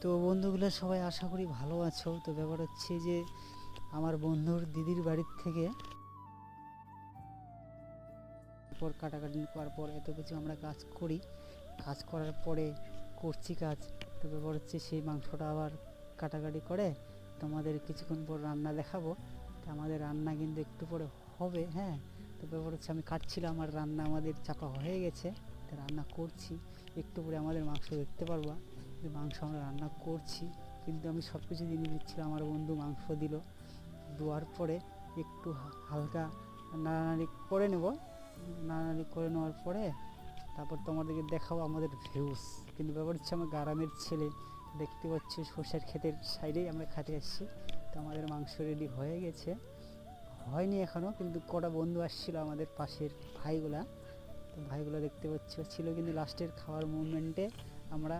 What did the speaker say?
তো বন্ধুগুলো সবাই আশা করি ভালো আছো। তো ব্যাপার হচ্ছে যে আমার বন্ধুর দিদির বাড়ির থেকে পর কাটাকাটি করার পর এত কিছু আমরা কাজ করি, কাজ করার পরে করছি কাজ। তো ব্যাপার হচ্ছে সেই মাংসটা আবার কাটাকাটি করে তোমাদের কিছুক্ষণ পর রান্না দেখাবো। তো আমাদের রান্না কিন্তু একটু পরে হবে, হ্যাঁ। তো ব্যাপার হচ্ছে আমি কাটছিলাম আর রান্না আমাদের চাপা হয়ে গেছে, তো রান্না করছি। একটু পরে আমাদের মাংস দেখতে পারবা যে মাংস আমরা রান্না করছি। কিন্তু আমি সব কিছু দিয়ে দিচ্ছিলাম, আমার বন্ধু মাংস দিল। দেওয়ার পরে একটু হালকা নাড়ানাড়ি করে নেব। নাড়ানাড়ি করে নেওয়ার পরে তারপর তোমাদেরকে দেখাবো আমাদের ভিউস। কিন্তু ব্যাপার হচ্ছে আমার গ্রামের ছেলে, দেখতে পাচ্ছি সর্ষের ক্ষেতের সাইডেই আমরা খেতে আসছি। তো আমাদের মাংস রেডি হয়ে গেছে, হয়নি এখনও, কিন্তু কটা বন্ধু আসছিল আমাদের পাশের ভাইগুলা। তো ভাইগুলো দেখতে পাচ্ছি ছিল, কিন্তু লাস্টের খাওয়ার মুভমেন্টে আমরা